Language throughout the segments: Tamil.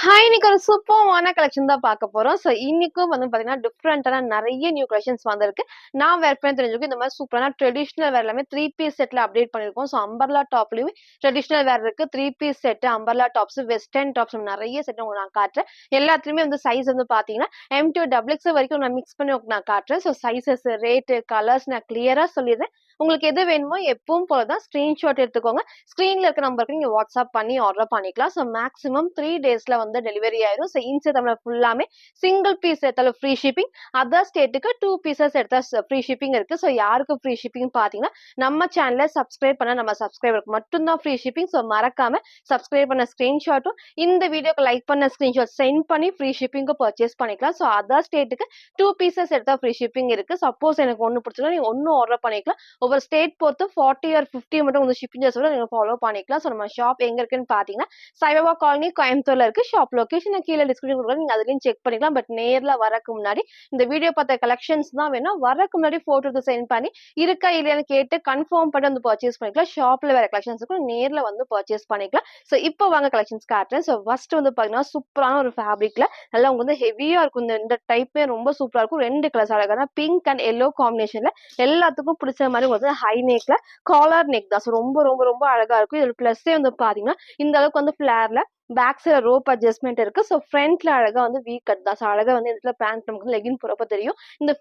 ஹாய்! இன்னைக்கு ஒரு சூப்பர்வான கலெக்ஷன் தான் பார்க்க போறோம். ஸோ இன்னைக்கும் வந்து பார்த்தீங்கன்னா, டிஃபரெண்டான நெறைய நியூ கலெக்ஷன்ஸ் வந்திருக்கு. நான் வேர் பண்ண தெரிஞ்சுக்கும் இந்த மாரி சூப்பரான ட்ரெடிஷனல் வேர் எல்லாமே 3 பீஸ் செட்ல அப்டேட் பண்ணியிருக்கோம். ஸோ அம்பர்லா டாப்லயுமே ட்ரெடிஷனல் வேர் இருக்கு. 3 piece set, umbrella tops, western tops நெறைய செட் உங்களுக்கு நான் காட்டுறேன். எல்லாத்துலயுமே வந்து சைஸ் வந்து பார்த்தீங்கன்னா, எம் டூ டபுள் எக்ஸ் வரைக்கும் நான் மிக்ஸ் பண்ணி உங்களுக்கு நான் காட்டுறேன். ஸோ சைஸஸ், ரேட்டு, கலர்ஸ் நான் கிளியரா சொல்லிடுறேன். உங்களுக்கு எது வேணுமோ எப்பவும் போல தான் ஸ்கிரீன்ஷாட் எடுத்துக்கோங்க. ஸ்க்ரீன்ல இருக்க நம்பருக்கு நீங்க வாட்ஸ்அப் பண்ணி ஆர்டர் பண்ணிக்கலாம். ஸோ மேக்ஸிமம் 3 டேஸ்ல வந்து டெலிவரி ஆயிரும். ஸோ இன்சைட் தமிழ் ஃபுல்லாமே சிங்கிள் பீஸ் எடுத்தாலும் ஃப்ரீ ஷிப்பிங். அதர் ஸ்டேட்டுக்கு 2 பீசஸ் எடுத்தா ஃப்ரீ ஷிப்பிங் இருக்கு. ஸோ யாருக்கு ஃப்ரீ ஷிப்பிங் பார்த்தீங்கன்னா, நம்ம சேனல சப்ஸ்கிரைப் பண்ண நம்ம சப்ஸ்கிரைபருக்கு மட்டும் தான் ஃப்ரீ ஷிப்பிங். ஸோ மறக்காம சப்ஸ்கிரைப் பண்ண ஸ்கிரீன்ஷாட்டும், இந்த வீடியோக்கு லைக் பண்ண ஸ்கிரீன்ஷாட் சென்ட் பண்ணி ஃப்ரீ ஷிப்பிங்க்கு பர்ச்சேஸ் பண்ணிக்கலாம். ஸோ அதர் ஸ்டேட்டுக்கு 2 பீசஸ் எடுத்தா ஃப்ரீ ஷிப்பிங் இருக்கு. சப்போஸ் எனக்கு ஒண்ணு பிடிச்சதுனா நீங்க ஒண்ணும் ஆர்டர் பண்ணிக்கலாம். ஒவ்வொரு ஸ்டேட் பொறுத்து 40 ஆர் 50 மட்டும் வந்து ஷிப்பிங் சார்ஜ் கூட நீங்க ஃபாலோ பண்ணிக்கலாம். ஸோ நம்ம ஷாப் எங்க இருக்குன்னு பார்த்தீங்கன்னா, சாய்பாபா காலனி கோயம்புத்தூர்ல இருக்கு. ஷாப் லொகேஷன் நான் கீழ டிஸ்கிரிப்ஷன் குடுக்குறேன். நீங்க அதுலயும் செக் பண்ணிக்கலாம். பட் நேர்ல வரக்கு முன்னாடி இந்த வீடியோ பார்த்த கலெக்ஷன்ஸ் தான் வேணும்னா வரக்கு முன்னாடி ஃபோட்டோ எடுத்து சென்ட் பண்ணி இருக்கா இல்லையான்னு கேட்டு கன்ஃபார்ம் பண்ணி வந்து பர்ச்சேஸ் பண்ணிக்கலாம். ஷாப்ல வேற கலெக்ஷன்ஸ் இருக்கும். நேர்ல வந்து பர்ச்சேஸ் பண்ணிக்கலாம். ஸோ இப்போ வாங்க கலெக்ஷன்ஸ் காட்டுறேன். ஸோ ஃபர்ஸ்ட் வந்து பார்த்தீங்கன்னா, சூப்பரான ஒரு ஃபேப்ரிக்ல நல்லா உங்களுக்கு வந்து ஹெவியா இருக்கும். இந்த டைப்பே ரொம்ப சூப்பரா இருக்கும். 2 கலர்ஸ் அழகான பிங்க் அண்ட் எல்லோ காம்பினேஷன்ல எல்லாத்துக்கும் பிடிச்ச மாதிரி வந்து ஹை நெக்ல காலர் நெக் தான். ஸோ ரொம்ப ரொம்ப ரொம்ப அழகா இருக்கும். இதுல பிளஸ்ஸே வந்து பாத்தீங்கன்னா, இந்த அளவுக்கு வந்து ஃபிளேர்ல பேக் சைடு ரோப் அட்ஜஸ்ட்மெண்ட் இருக்கு. ஸோ ஃப்ரண்ட்ல அழகா வந்து வி கட் தான். ஸோ அழகா வந்து இந்த இடத்துல பேண்ட் நமக்கு லெகின் போறப்ப தெரியும். இந்த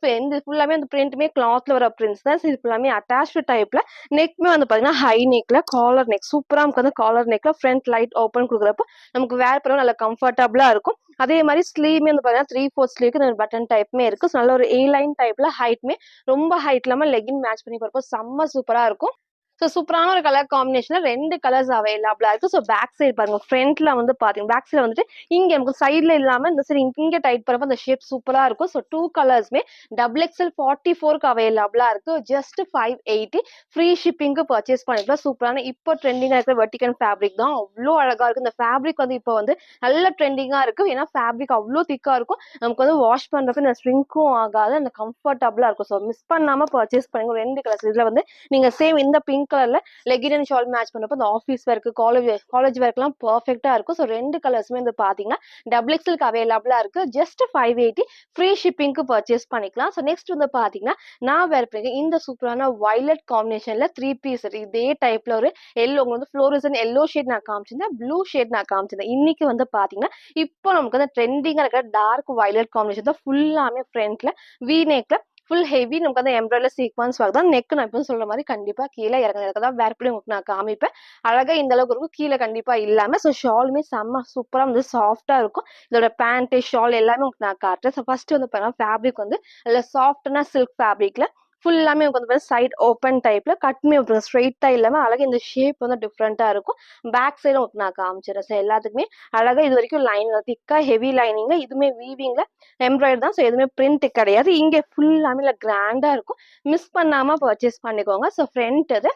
ஃபுல்லாமே அந்த பிரிண்ட்டுமே கிளாத்ல வர பிரிண்ட்ஸ் தான். ஸோ இது ஃபுல்லாமே அட்டாச்டு டைப்ல நெக்மே வந்து பாத்தீங்கன்னா ஹை நெக்ல காலர் நெக் சூப்பரா நமக்கு வந்து காலர் நெக்ல ஃப்ரண்ட் லைட் ஓப்பன் கொடுக்குறப்ப நமக்கு வேர் பண்ண நல்லா கம்ஃபர்டபுளா இருக்கும். அதே மாதிரி ஸ்லீவ்மே வந்து பாத்தீங்கன்னா 3/4 ஸ்லீவ்க்கு பட்டன் டைப்மே இருக்கு. ஸோ நல்ல ஒரு ஏ லைன் டைப்ல ஹைட்மே ரொம்ப ஹைட் இல்லாம லெகின் மேட்ச் பண்ணி போறப்போ செம்ம சூப்பரா இருக்கும். ஸோ சூப்பரான ஒரு கலர் காம்பினேஷன்ல 2 கலர்ஸ் அவைலபிளா இருக்கு. ஸோ பேக் சைடு பாருங்க. ஃப்ரண்ட்ல வந்து பாத்தீங்க பேக் சைடு வந்துட்டு இங்க நமக்கு சைடுல இல்லாம இந்த சைடு இங்க டைட் பண்ணப்ப அந்த ஷேப் சூப்பரா இருக்கும். ஸோ 2 கலர்ஸ்மே டபுள் எக்ஸ்எல் 44க்கு அவைலபிளா இருக்கு. ஜஸ்ட் 580 ஃப்ரீ ஷிப்பிங்க்கு பர்ச்சேஸ் பண்ணிக்கலாம். சூப்பரான இப்போ ட்ரெண்டிங்கா இருக்கிற வெர்டிகன் ஃபேப்ரிக் தான். அவ்வளோ அழகா இருக்கு. இந்த ஃபேப்ரிக் வந்து இப்போ வந்து நல்ல ட்ரெண்டிங்கா இருக்கு. ஏன்னா ஃபேப்ரிக் அவ்வளோ திக்கா இருக்கும். நமக்கு வந்து வாஷ் பண்றப்ப இந்த ஸ்ட்ரிங்க்கும் ஆகாது. அந்த கம்ஃபர்டபுளா இருக்கும். ஸோ மிஸ் பண்ணாம பர்ச்சேஸ் பண்ணுங்க. 2 கலர்ஸ் இதுல வந்து நீங்க சேம் இந்த பிங்க் கலர்ல லெகின் அண்ட் ஷால் மேட்ச் பண்றப்ப அந்த ஆஃபீஸ் வேர்க்கு காலேஜ் வேர்க்குலாம் பெர்ஃபெக்ட்டா இருக்கும். ஸோ 2 கலர்ஸுமே வந்து பாத்தீங்கன்னா டபுள் எக்ஸ்எல்க்கு அவைலபிளா இருக்கு. ஜஸ்ட் 580 ஃப்ரீ ஷிப்பிங்க்கு பர்ச்சேஸ் பண்ணிக்கலாம். ஸோ நெக்ஸ்ட் வந்து பாத்தீங்கன்னா, நான் வேர் பண்ணிருக்கேன் இந்த சூப்பரான வயலட் காம்பினேஷன்ல 3 பீஸ் இதே டைப்ல ஒரு எல்லோ வந்து ஃப்ளோரசன் எல்லோ ஷேட் நான் காமிச்சிருந்தேன். ப்ளூ ஷேட் நான் காமிச்சிருந்தேன். இன்னைக்கு வந்து பாத்தீங்கன்னா, இப்போ நமக்கு வந்து ட்ரெண்டிங்கா இருக்கிற டார்க் வயலட் காம்பினேஷன் தான் ஃபுல்லாமே ஃப்ரண்ட்ல வி நெக்ல ஃபுல் ஹெவி நமக்கு வந்து எம்ப்ராய்டரி சீக்வன்ஸ் ஒர்க் தான். நெக் நான் இப்போ சொல்ற மாதிரி கண்டிப்பா கீழே இறங்க தான் வேர் பண்ணி உங்களுக்கு நான் காமிப்பேன். அழகா இந்த அளவுக்கு இருக்கும். கீழே கண்டிப்பா இல்லாம. ஸோ ஷாலுமே செம்ம சூப்பரா வந்து சாஃப்டா இருக்கும். இதோட பேண்ட் ஷால் எல்லாமே உங்களுக்கு நான் காட்டுறேன். ஸோ ஃபர்ஸ்ட் வந்து பாருங்க ஃபேப்ரிக் வந்து நல்ல சாஃப்டான சில்க் ஃபேப்ரிக்ல ஃபுல்லாமே உங்களுக்கு வந்து சைட் ஓப்பன் டைப்ல கட்மே ஸ்ட்ரெயிட்டா இல்லாம அழகா இந்த ஷேப் வந்து டிஃப்ரெண்டா இருக்கும். பேக் சைடும் உங்களுக்கு நான் காமிச்சிடுறேன். ஸோ எல்லாத்துக்குமே அழகா இது வரைக்கும் லைன் திக்கா ஹெவி லைனிங்ல இதுவுமே வீவிங்ல எம்ப்ராய்டரி தான். ஸோ எதுவுமே பிரிண்ட் கிடையாது. இங்க ஃபுல்லாமே இல்ல கிராண்டா இருக்கும். மிஸ் பண்ணாம பர்ச்சேஸ் பண்ணிக்கோங்க. ஸோ ஃப்ரண்ட் இது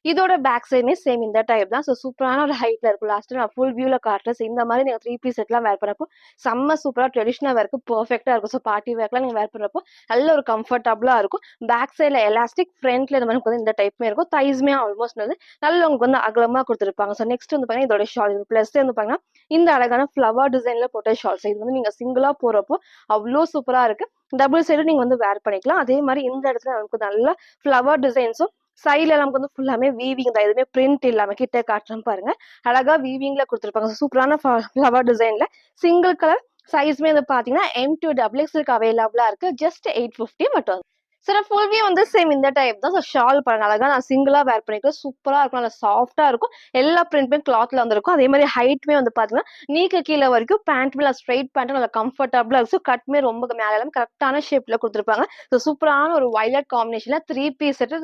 இதோட பேக் சைடுமே சேம் இந்த டைப் தான். ஸோ சூப்பரான ஒரு ஹைட்ல இருக்கும். லாஸ்ட் நான் ஃபுல் வியூல காட்டுறேன். ஸோ இந்த மாதிரி நீங்க 3 பீஸ் செட்லாம் வேர் பண்ணப்போ செம்ம சூப்பரா ட்ரெடிஷனல் வேர்க்கு பெர்ஃபெக்ட்டா இருக்கும். ஸோ பார்ட்டி வேர்க்குலாம் நீங்க வேர் பண்றப்போ நல்ல ஒரு கம்ஃபர்டபுளா இருக்கும். பேக் சைடுல எலாஸ்டிக், ஃப்ரண்ட்ல இந்த மாதிரி வந்து இந்த டைப்மே இருக்கும். தைஸ்மே ஆல்மோஸ்ட் வந்து நல்ல உங்களுக்கு வந்து அகலமா கொடுத்துருப்பாங்க. ஸோ நெக்ஸ்ட் வந்து பாத்தீங்கன்னா இதோட ஷால் பிளஸ் வந்து பாத்தீங்கன்னா இந்த அழகான ஃப்ளவர் டிசைன்ல போட்ட ஷால்ஸ். இது வந்து நீங்க சிங்கிளா போறப்போ அவ்வளோ சூப்பரா இருக்கு. டபுள் சைடு நீங்க வந்து வேர் பண்ணிக்கலாம். அதே மாதிரி இந்த இடத்துல நமக்கு நல்ல ஃப்ளவர் டிசைன்ஸும் சைடுல நமக்கு வந்து ஃபுல்லாமே வீவிங் தான். எதுவுமே பிரிண்ட் இல்லாம கிட்ட காட்டுறேன் பாருங்க. அழகா வீவிங்ல கொடுத்துருப்பாங்க. சூப்பரான ஃப்ளவர் டிசைன்ல சிங்கிள் கலர் சைஸ்மே வந்து பாத்தீங்கன்னா எம் டூ டபுள் எக்ஸ்எல்க்கு அவைலபிளா இருக்கு. ஜஸ்ட் 850 மட்டும். சார் ஃபுல் வியூ வந்து சேம் இந்த டைப் தான். ஸோ ஷால் பாருங்க அழகா நான் சிங்கிளா வேர் பண்ணிக்கிறேன். சூப்பரா இருக்கும். நல்லா சாஃப்டா இருக்கும். எல்லா பிரிண்ட்மே கிளாத்ல வந்திருக்கும். அதே மாதிரி ஹைட்மே வந்து பாத்தீங்கன்னா நீக்கு கீழே வரைக்கும் பேண்ட் நல்லா ஸ்ட்ரைட் பேண்ட் நல்லா கம்ஃபர்டபுளா இருக்கும். கட்மே ரொம்ப மேல கரெக்டான ஷேப்ல கொடுத்துருப்பாங்க. ஸோ சூப்பரான ஒரு வயலட் காம்பினேஷன்ல 3 பீஸ் செட்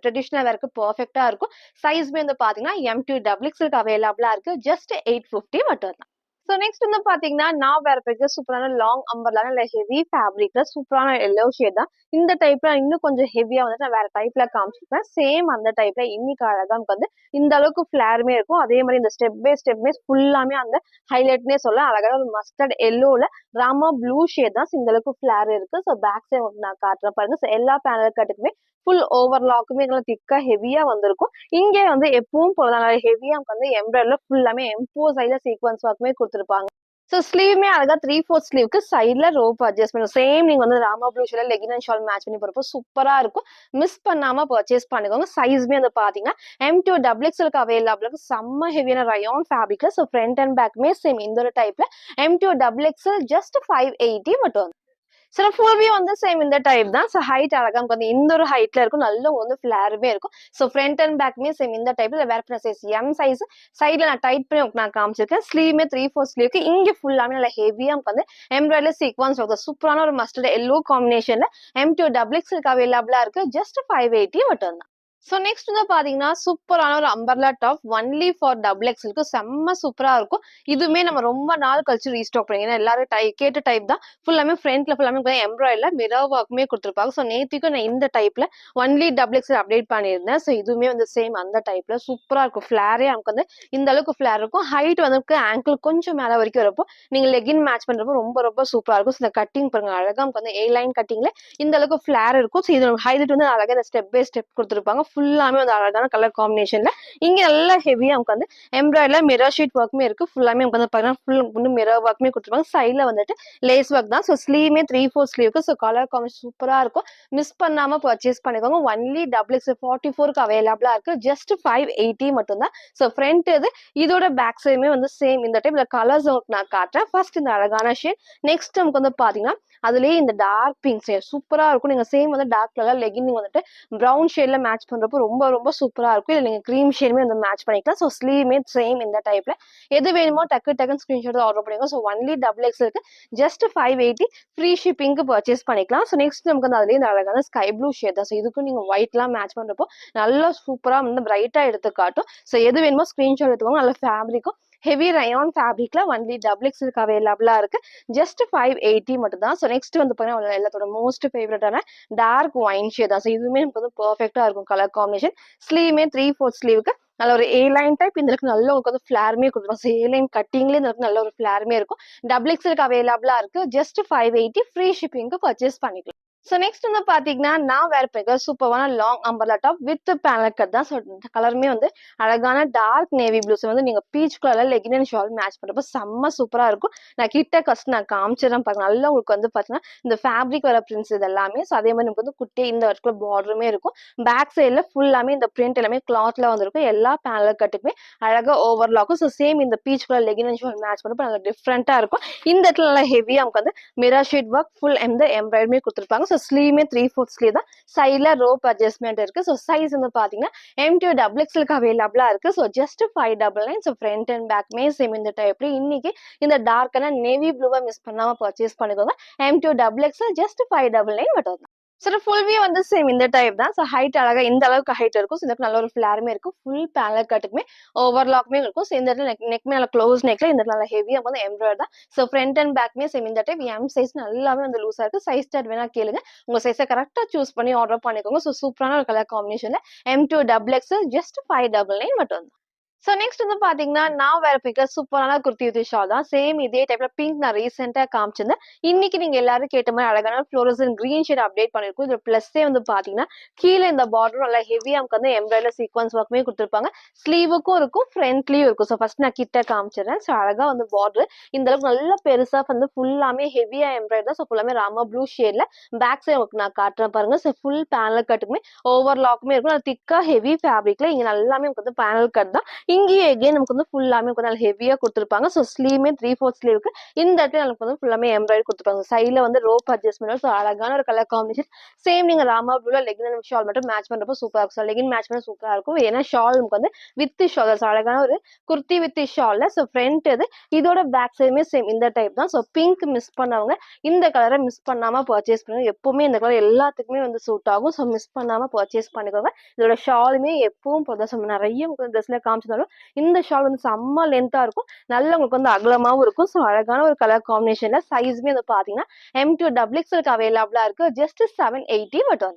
ட்ரெடிஷனல் வேர்க்கு பெர்ஃபெக்ட்டா இருக்கும். சைஸ்மே வந்து பாத்தீங்கன்னா எம் டூ டபுள் எக்ஸ்எல்க்கு அவைலபிளா இருக்கு. ஜஸ்ட் 850 மட்டும் தான். ஸோ நெக்ஸ்ட் வந்து பாத்தீங்கன்னா நான் வேற பிறகு சூப்பரான லாங் அம்பர்லான இல்ல ஹெவி ஃபேப்ரிக்ல சூப்பரான எல்லோ ஷேட் தான். இந்த டைப்ல இன்னும் கொஞ்சம் ஹெவியா வந்துட்டு நான் வேற டைப்ல காமிச்சிருப்பேன். சேம் அந்த டைப்ல இன்னைக்கு அழகா நமக்கு வந்து இந்த அளவுக்கு ஃபிளேருமே இருக்கும். அதே மாதிரி இந்த ஸ்டெப் பை ஸ்டெப்மே ஃபுல்லாமே அந்த ஹைலைட்னே சொல்ல அழகான ஒரு மஸ்டர்ட் எல்லோல ராமா ப்ளூ ஷேட் தான். இந்த அளவுக்கு ஃபிளேர் இருக்கு. ஸோ பேக் சைட் நான் காட்டுறேன் பாருங்க. ஸோ எல்லா பேனல் கட்டுக்குமே ஃபுல் ஓவர்லாக்குமே திக்கா ஹெவியா வந்திருக்கும். இங்கே வந்து எப்பவும் போலதான் ஹெவியா வந்து எம்ப்ராய்டரில ஃபுல்லாமே எம்போஸ் சைட்ல சீக்வன்ஸ் ஒர்க்குமே கொடுத்துருப்பாங்க. ஸோ ஸ்லீவுமே அழகா 3/4 ஸ்லீவ்க்கு சைட்ல ரோப் அட்ஜஸ்ட்மெண்ட் சேம் நீங்க வந்து ராமா ப்ளூ ஷேட்ல லெகின் அண்ட் ஷால் மேட்ச் பண்ணி போறப்போ சூப்பரா இருக்கும். மிஸ் பண்ணாம பர்ச்சேஸ் பண்ணிக்கோங்க. சைஸ்மே வந்து பாத்தீங்கன்னா M2 டபுள் எக்ஸ்எல்க்கு அவைலபிள் இருக்கு. செம்ம ஹெவியான ரயான் ஃபேப்ரிக்ல. ஸோ ஃப்ரண்ட் அண்ட் பேக்மே சேம் இந்த ஒரு டைப்ல M2 டபுள் எக்ஸ்எல் ஜஸ்ட் 580 மட்டும். சில ஃபுல் வியூ வந்து சேம் இந்த டைப் தான். ஸோ ஹைட் அழகா நமக்கு வந்து இந்த ஒரு ஹைட்ல இருக்கும். நல்ல வந்து ஃபிளேருமே இருக்கும். ஸோ ஃப்ரண்ட் அண்ட் பேக்மே சேம் இந்த டைப்ல வேர் பண்ண சைஸ் எம் சைஸ். சைட்ல நான் டைட் பண்ணி உங்களுக்கு நான் காமிச்சிருக்கேன். ஸ்லீவ்மே 3/4 ஸ்லீவ்க்கு இங்க ஃபுல்லாமே நல்லா ஹெவியா நமக்கு வந்து எம்ப்ராய்டரி சீக்வன்ஸ் வருது. சூப்பரான ஒரு மஸ்டர்ட் எல்லோ காம்பினேஷன்ல M2 டபுள் எக்ஸ்எல்க்கு அவைலபிளா இருக்கு. ஜஸ்ட் 580 மட்டும் தான். ஸோ நெக்ஸ்ட் வந்து பாத்தீங்கன்னா சூப்பரான ஒரு umbrella top only for double எக்ஸ்எல்க்கு செம்ம சூப்பரா இருக்கும். இதுவுமே நம்ம ரொம்ப நாள் கழிச்சு ரீஸ்டாக் பண்ணி ஏன்னா எல்லாரும் கேட்ட டைப் தான். ஃபுல்லாமே ஃப்ரண்ட்ல ஃபுல்லாமே எம்ப்ராய்டர்ல மிரர் ஒர்க்குமே கொடுத்துருப்பாங்க. ஸோ நேத்திக்கும் நான் இந்த டைப்ல ஒன்லி டபுள் எக்ஸ்எல் அப்டேட் பண்ணியிருந்தேன். ஸோ இதுவுமே வந்து சேம் அந்த டைப்ல சூப்பரா இருக்கும். ஃபிளாரே நமக்கு வந்து இந்த அளவுக்கு ஃபிளார் இருக்கும். ஹைட் வந்து ஆங்கிள் கொஞ்சம் மேல வரைக்கும் இருப்போம். நீங்க லெகின் மேட்ச் பண்றப்போ ரொம்ப ரொம்ப சூப்பரா இருக்கும். இந்த கட்டிங் பாருங்க அழகா நமக்கு வந்து ஏ லைன் கட்டிங்ல இந்த அளவுக்கு ஃபிளார் இருக்கும். ஸோ இது ஹைலைட் வந்து அழகா இந்த ஸ்டெப் பை ஸ்டெப் கொடுத்துருப்பாங்க. ஃபுல்லாமே வந்து அழகான கலர் காம்பினேஷன்ல இங்க நல்லா ஹெவியா நமக்கு வந்து எம்ப்ராய்டர்ல மிரர் ஷீட் ஒர்க்குமே இருக்கு. ஃபுல்லாமே நமக்கு வந்து பாத்தீங்கன்னா ஃபுல் வந்து மிரர் ஒர்க்குமே கொடுத்துருப்பாங்க. சைட்ல வந்துட்டு லேஸ் ஒர்க் தான். ஸோ ஸ்லீவ்மே 3/4 ஸ்லீவ்க்கு. ஸோ கலர் காம்பினேஷன் சூப்பரா இருக்கும். மிஸ் பண்ணாம பர்ச்சேஸ் பண்ணிக்கோங்க. ஒன்லி டபுள் எக்ஸ் 44க்கு அவைலபிளா இருக்கு. ஜஸ்ட் 580 மட்டும் தான். ஸோ ஃப்ரண்ட் இது இதோட பேக் சைடுமே வந்து சேம் இந்த டைப்ல கலர்ஸ் நான் காட்டுறேன். ஃபர்ஸ்ட் இந்த அழகான ஷேட். நெக்ஸ்ட் நமக்கு வந்து பாத்தீங்கன்னா அதுலயே இந்த டார்க் பிங்க் ஷேட் சூப்பரா இருக்கும். நீங்க சேம் வந்து டார்க் கலர் லெகின் நீங்க வந்துட்டு ப்ரௌன் ஷேட்ல மேட்ச் பண்றப்போ ரொம்ப ரொம்ப சூப்பரா இருக்கும். இல்ல நீங்க கிரீம் ஷேடுமே வந்து மேட்ச் பண்ணிக்கலாம். ஸோ ஸ்லீவ்மே சேம் இந்த டைப்ல எது வேணுமோ டக்குன்னு ஸ்கிரீன்ஷாட் ஆர்டர் பண்ணிக்கோங்க. ஸோ ஒன்லி டபுள் எக்ஸ் இருக்கு. ஜஸ்ட் 580 ஃப்ரீ ஷிப்பிங்க்கு பர்ச்சேஸ் பண்ணிக்கலாம். ஸோ நெக்ஸ்ட் நமக்கு வந்து அதுலயே இந்த அழகான ஸ்கை ப்ளூ ஷேட் தான். ஸோ இதுக்கும் நீங்க ஒயிட்லாம் மேட்ச் பண்றப்போ நல்லா சூப்பரா வந்து பிரைட்டா எடுத்து காட்டும். ஸோ எது வேணுமோ ஸ்கிரீன்ஷாட் எடுத்துக்கோங்க. நல்ல ஃபேப்ரிக்கும் ஹெவி ரயான் ஃபேப்ரிக்ல ஒன்லி டபுள் எக்ஸ் இருக்கு அவைலபிளா இருக்கு. ஜஸ்ட் 580 மட்டும் தான். ஸோ நெக்ஸ்ட் வந்து பாத்தீங்கன்னா எல்லாத்தோட மோஸ்ட் ஃபேவரட்டான டார்க் ஒயின் ஷேட் தான். ஸோ இதுவுமே நமக்கு வந்து பெர்ஃபெக்டா இருக்கும் கலர் காம்பினேஷன். ஸ்லீவ்மே 3/4 ஸ்லீவுக்கு நல்ல ஒரு ஏ லைன் டைப் இந்த இருக்கு. நல்ல உங்களுக்கு வந்து ஃபிளாருமே கொடுத்துருவோம். ஸோ ஏ லைன் கட்டிங்லேயே இந்த நல்ல ஒரு ஃபிளாருமே இருக்கும். டபுள் எக்ஸ்எலுக்கு அவைலபிளா இருக்கு. ஜஸ்ட் 580 ஃப்ரீ ஷிப்பிங்க்கு பர்ச்சேஸ் பண்ணிக்கலாம். ஸோ நெக்ஸ்ட் வந்து பாத்தீங்கன்னா நான் வேற போய் சூப்பரான long umbrella top with panel cut தான். ஸோ இந்த கலருமே வந்து அழகான டார்க் நேவி ப்ளூஸ் வந்து நீங்க பீச் கலர்ல லெகின் அண்ட் ஷால் மேட்ச் பண்றப்ப செம்ம சூப்பரா இருக்கும். நான் கிட்ட கஸ்ட் நான் காமிச்சிடறேன் பாருங்க. நல்லா உங்களுக்கு வந்து பாத்தீங்கன்னா இந்த ஃபேப்ரிக் வர பிரிண்ட்ஸ் இது எல்லாமே. ஸோ அதே மாதிரி நமக்கு வந்து குட்டி இந்த இடத்துல பார்டருமே இருக்கும். பேக் சைட்ல ஃபுல்லாமே இந்த பிரிண்ட் எல்லாமே கிளாத்ல வந்திருக்கும். எல்லா பேனல் கட்டுக்குமே அழகா ஓவர்லாக்கும். ஸோ சேம் இந்த peach colour legging and shawl match பண்றப்ப நல்லா டிஃப்ரெண்டா இருக்கும். இந்த இடத்துல நல்லா ஹெவியா நமக்கு வந்து மிரர் ஷீட் ஒர்க் ஃபுல் எந்த எம்ப்ராய்டரியுமே கொடுத்துருப்பாங்க. ஸோ ஸ்லீவ்மே 3/4 ஸ்லீவ் தான். சைட்ல ரோப் அட்ஜஸ்ட்மெண்ட் இருக்கு. ஸோ சைஸ் வந்து பாத்தீங்கன்னா M2 டபுள் எக்ஸ்எலுக்கு அவைலபிளா இருக்கு. So just 599. So front and பேக்மே சேம் இந்த டைப்ல இன்னைக்கு இந்த டார்க்கான நேவி ப்ளூவை மிஸ் பண்ணாம பர்ச்சேஸ் பண்ணிக்கோங்க. M2 டபுள் எக்ஸ்எல் ஜஸ்ட் 599 மட்டும் தான். சரி ஃபுல் வியூ வந்து சேம் இந்த டைப் தான். ஸோ ஹைட் அழகா இந்த அளவுக்கு ஹைட் இருக்கும். ஸோ இந்த நல்ல ஒரு ஃபிளாருமே இருக்கும். ஃபுல் பேனல் கட்டுக்குமே ஓவர்லாக்குமே இருக்கும். ஸோ இந்த இடத்துல நெக் மேல க்ளோஸ் நெக்ல இந்த நல்ல ஹெவியா வந்து எம்ப்ராய்டர் தான். ஸோ ஃப்ரண்ட் அண்ட் பேக்மே சேம் இந்த டைப் எம் சைஸ் நல்லாவே வந்து லூஸா இருக்கு. சைஸ் சார்ட் வேணா கேளுங்க. உங்க சைஸை கரெக்டா சூஸ் பண்ணி ஆர்டர் பண்ணிக்கோங்க. ஸோ சூப்பரான ஒரு கலர் காம்பினேஷன்ல M2 டபுள் எக்ஸ்எல் ஜஸ்ட் 599 மட்டும் தான். ஸோ நெக்ஸ்ட் வந்து பாத்தீங்கன்னா நான் வேற பிக்க சூப்பரான குர்த்தி வித் ஷால் தான். சேம் இதே டைப்ல பிங்க் நான் ரீசெண்டா காமிச்சிருந்தேன். இன்னைக்கு நீங்க எல்லாரும் கேட்ட மாதிரி அழகான ஃப்ளோரசன் கிரீன் ஷேட் அப்டேட் பண்ணிருக்கோம். இது பிளஸ்ஸே வந்து பாத்தீங்கன்னா கீழே இந்த பார்டர் நல்லா ஹெவியா நமக்கு வந்து எம்ப்ராய்டரி சீக்வன்ஸ் ஒர்க்குமே கொடுத்துருப்பாங்க. ஸ்லீவுக்கும் இருக்கும் ஃப்ரண்ட்லயும் இருக்கும். ஸோ ஃபர்ஸ்ட் நான் கிட்ட காமிச்சிடுறேன். ஸோ அழகா வந்து பார்டர் இந்த அளவுக்கு நல்லா பெருசா வந்து ஃபுல்லாமே ஹெவியா எம்ப்ராய்டர் தான். ஸோ ஃபுல்லாமே ராமா ப்ளூ ஷேட்ல பேக் சைடு நான் காட்டுறேன் பாருங்க. ஸோ ஃபுல் பேனல் கட்டுக்குமே ஓவர்லாக்குமே இருக்கும். திக்கா ஹெவி ஃபேப்ரிக்ல இங்க நல்லாமே வந்து பேனல் கட் தான். இங்கேயே எகைன் நமக்கு வந்து ஃபுல்லாமே கொஞ்சம் ஹெவியா கொடுத்துருப்பாங்க. ஸோ ஸ்லீவ்மே 3/4 ஸ்லீவுக்கு இந்த இடத்துல நமக்கு வந்து ஃபுல்லாமே எம்ப்ராய்டரி கொடுத்துருப்பாங்க. சைட்ல வந்து ரோப் அட்ஜஸ்ட்மெண்ட். ஸோ அழகான ஒரு கலர் காம்பினேஷன். சேம் நீங்க ராமா ப்ளூல லெகின் அண்ட் ஷால் மட்டும் மேட்ச் பண்றப்போ சூப்பரா இருக்கும். லெகின் மேட்ச் பண்ண சூப்பரா இருக்கும். ஏன்னா ஷால் நமக்கு வந்து வித் ஷால் அழகான ஒரு குர்த்தி வித் ஷால்ல. ஸோ ஃப்ரண்ட் இது இதோட பேக் சைடுமே சேம் இந்த டைப் தான். ஸோ பிங்க் மிஸ் பண்ணவங்க இந்த கலரை மிஸ் பண்ணாம பர்ச்சேஸ் பண்ணுங்க. எப்பவுமே இந்த கலர் எல்லாத்துக்குமே வந்து சூட் ஆகும். ஸோ மிஸ் பண்ணாம பர்ச்சேஸ் பண்ணிக்கோங்க. இதோட ஷாலுமே எப்பவும் போதும் நிறைய ட்ரெஸ்ல காமிச்சிருந்தாலும் இந்த ஷால் வந்து செம்ம லென்த்தா இருக்கும். நல்ல உங்களுக்கு வந்து அகலமாவும் இருக்கும். ஸோ அழகான ஒரு கலர் காம்பினேஷன்ல சைஸ்மே வந்து பாத்தீங்கன்னா M2 டபுள் எக்ஸ்எலுக்கு அவைலபிளா இருக்கு. ஜஸ்ட் 780 மட்டும்.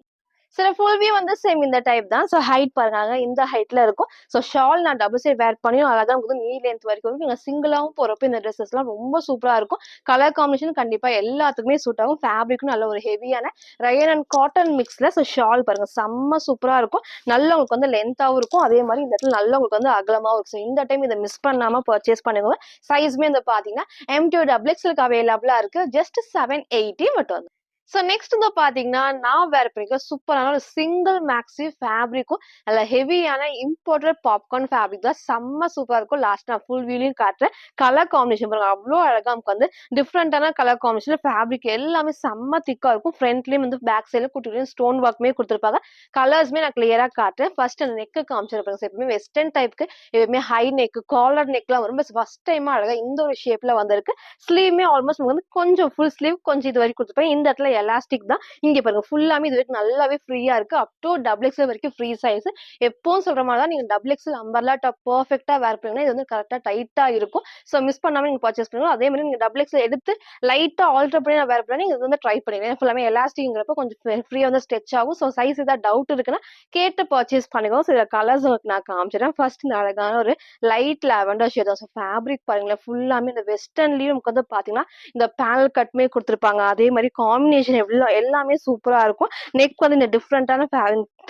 சில ஃபுல் வியூ வந்து சேம் இந்த டைப் தான். ஸோ ஹைட் பாருங்க இந்த ஹைட்ல இருக்கும். ஸோ ஷால் நான் டபுள் சைட் வேர் பண்ணியும் அழகா வந்து நீ லென்த் வரைக்கும் இருக்கும். நீங்க சிங்கிளாவும் போறப்ப இந்த ட்ரெஸ்ஸஸ்லாம் ரொம்ப சூப்பரா இருக்கும். கலர் காம்பினேஷன் கண்டிப்பா எல்லாத்துக்குமே சூட் ஆகும். ஃபேப்ரிக்கும் நல்ல ஒரு ஹெவியான ரயன் அண்ட் காட்டன் மிக்ஸ்ல. ஸோ ஷால் பாருங்க செம்ம சூப்பரா இருக்கும். நல்ல உங்களுக்கு வந்து லென்த்தாவும் இருக்கும். அதே மாதிரி இந்த இடத்துல நல்ல உங்களுக்கு வந்து அகலமாவும் இருக்கும். ஸோ இந்த டைம் இதை மிஸ் பண்ணாம பர்ச்சேஸ் பண்ணுங்க. சைஸ்மே வந்து பாத்தீங்கன்னா M2 XXL அவைலபிளா இருக்கு. ஜஸ்ட் 780 மட்டும். ஸோ நெக்ஸ்ட் வந்து பாத்தீங்கன்னா நான் வேர் பண்ணிக்க சூப்பரான ஒரு சிங்கிள் மேக்ஸி ஃபேப்ரிக்கும் நல்ல ஹெவியான இம்போர்ட்டட் பாப்கார்ன் ஃபேப்ரிக் தான். செம்ம சூப்பரா இருக்கும். லாஸ்ட் நான் ஃபுல் வியூலையும் காட்டுறேன். கலர் காம்பினேஷன் பாருங்க அவ்வளோ அழகா நமக்கு வந்து டிஃப்ரெண்டான கலர் காம்பினேஷன். ஃபேப்ரிக் எல்லாமே செம்ம திக்கா இருக்கும். ஃப்ரண்ட்லயும் வந்து பேக் சைட்ல குட்டியும் ஸ்டோன் ஒர்க்குமே கொடுத்துருப்பாங்க. கலர்ஸ்மே நான் கிளியரா காட்டுறேன். ஃபர்ஸ்ட் அந்த நெக்கு காமிச்சிருப்பாங்க. எப்பவுமே வெஸ்டர்ன் டைப்க்கு எப்பவுமே ஹை நெக் காலர் நெக்லாம் வரும். பட் ஃபர்ஸ்ட் டைமா அழகா இந்த ஒரு ஷேப்ல வந்திருக்கு. ஸ்லீவ்மே ஆல்மோஸ்ட் வந்து கொஞ்சம் ஃபுல் ஸ்லீவ் கொஞ்சம் இது வரைக்கும் கொடுத்துருப்பேன். இந்த இடத்துல எலாஸ்டிக் தான். இங்க பாருங்க ஃபுல்லாமே இது வரைக்கும் நல்லாவே ஃப்ரீயா இருக்கு. அப் டு டபுள் எக்ஸ்எல் வரைக்கும் ஃப்ரீ சைஸ். எப்பவும் சொல்ற மாதிரி தான் நீங்க டபுள் எக்ஸ்எல் அம்பர்லா டாப் பெர்ஃபெக்ட்டா வேர் பண்ணீங்கன்னா இது வந்து கரெக்டா டைட்டா இருக்கும். ஸோ மிஸ் பண்ணாம நீங்க பர்ச்சேஸ் பண்ணுங்க. அதே மாதிரி நீங்க டபுள் எக்ஸ்எல் எடுத்து லைட்டா ஆல்டர் பண்ணி நான் வேர் பண்ணி இது வந்து ட்ரை பண்ணுங்க. ஃபுல்லாமே எலாஸ்டிக்ங்கிறப்ப கொஞ்சம் ஃப்ரீயா வந்து ஸ்ட்ரெச் ஆகும். ஸோ சைஸ் ஏதாவது டவுட் இருக்குன்னா கேட்டு பர்ச்சேஸ் பண்ணிக்கோ. ஸோ கலர்ஸ் உங்களுக்கு நான் காமிச்சிடறேன். ஃபர்ஸ்ட் இந்த அழகான ஒரு லைட் லாவெண்டர் ஷேட் தான். ஸோ ஃபேப்ரிக் பாருங்களேன் ஃபுல்லாமே இந்த வெஸ்டர்ன்லயும் நமக்கு வந்து பாத்தீங்கன்னா இந்த பேனல் கட்மே கொடுத்துருப்பாங்க. அதே மாதிரி காம்பினேஷன் எல்லாமே சூப்பரா இருக்கும். நெக் வந்து இந்த டிஃப்ரெண்டான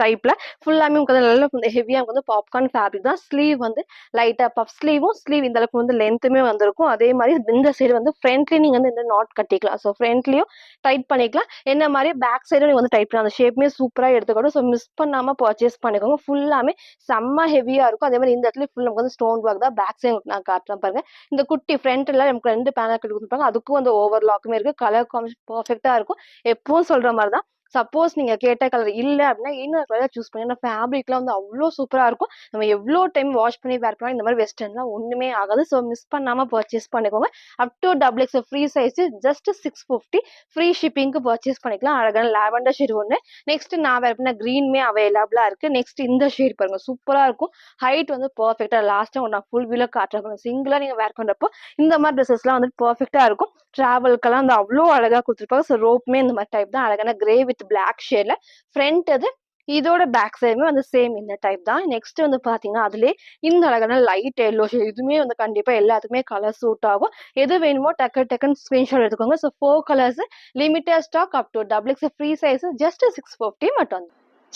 டைப்ல ஃபுல்லாமே உங்களுக்கு வந்து நல்ல ஹெவியா வந்து பாப்கார்ன் ஃபேப்ரிக் தான். ஸ்லீவ் வந்து லைட்டா பஃப் ஸ்லீவும் ஸ்லீவ் இந்த அளவுக்கு வந்து லென்த்துமே வந்திருக்கும். அதே மாதிரி இந்த சைடு வந்து ஃப்ரண்ட்லயும் நீங்க வந்து இந்த நாட் கட்டிக்கலாம். ஸோ ஃப்ரண்ட்லயும் டைட் பண்ணிக்கலாம். என்ன மாதிரி பேக் சைடும் நீங்க வந்து டைட் பண்ணலாம். அந்த ஷேப்மே சூப்பரா எடுத்துக்கணும். ஸோ மிஸ் பண்ணாம பர்ச்சேஸ் பண்ணிக்கோங்க. ஃபுல்லாமே செம்ம ஹெவியா இருக்கும். அதே மாதிரி இந்த இடத்துல ஃபுல் நமக்கு வந்து ஸ்டோன் ஒர்க் தான். பேக் சைடு நான் காட்டுறேன் பாருங்க. இந்த குட்டி ஃப்ரண்ட்ல நமக்கு 2 பேனல் கட்டி கொடுத்துருப்பாங்க. அதுக்கும் வந்து ஓவர்லாக்குமே இருக்கு. கலர் காம்பினேஷன் பெர்ஃபெக்ட்டா இருக்கும். எப்பவும் சொல்ற மாதிரி தான். சப்போஸ் நீங்க கேட்ட கலர் இல்ல அப்படின்னா இன்னொரு கலர் சூஸ் பண்ணி. ஏன்னா ஃபேப்ரிக்லாம் வந்து அவ்வளோ சூப்பரா இருக்கும். நம்ம எவ்வளோ டைம் வாஷ் பண்ணி வேர் பண்ணலாம் இந்த மாதிரி வெஸ்டர்ன்லாம் ஒண்ணுமே ஆகாது. ஸோ மிஸ் பண்ணாம பர்ச்சேஸ் பண்ணிக்கோங்க. Up to double X free size just 650 free ஷிப்பிங்க்கு பர்ச்சேஸ் பண்ணிக்கலாம். அழகான லாவெண்டர் ஷேட் ஒன்று. நெக்ஸ்ட் நான் வேர் பண்ண கிரீன்மே அவைலபிளா இருக்கு. நெக்ஸ்ட் இந்த ஷேட் பாருங்க சூப்பரா இருக்கும். ஹைட் வந்து பெர்ஃபெக்ட்டா லாஸ்ட்டா நான் ஃபுல் வியூல காட்டுறேன். சிங்கிளா நீங்க வேர் பண்றப்போ இந்த மாதிரி ட்ரெஸ்ஸஸ்லாம் வந்து பெர்ஃபெக்ட்டா இருக்கும். டிராவல்க்கெல்லாம் வந்து அவ்வளோ அழகா கொடுத்துருப்பாங்க. ஸோ ரோப்மே இந்த மாதிரி டைப் தான். அழகான கிரே வித் பிளாக் ஷேட்ல ஃப்ரண்ட் அது. இதோட பேக் சைடுமே வந்து சேம் இந்த டைப் தான். நெக்ஸ்ட் வந்து பாத்தீங்கன்னா அதுலயே இந்த அழகான லைட் எல்லோ ஷேட் இதுவுமே வந்து கண்டிப்பா எல்லாத்துக்குமே கலர் சூட் ஆகும். எது வேணுமோ டக்குன்னு ஸ்கிரீன்ஷாட் எடுத்துக்கோங்க. So 4 colours limited stock up to double X free size just 650 மட்டும்.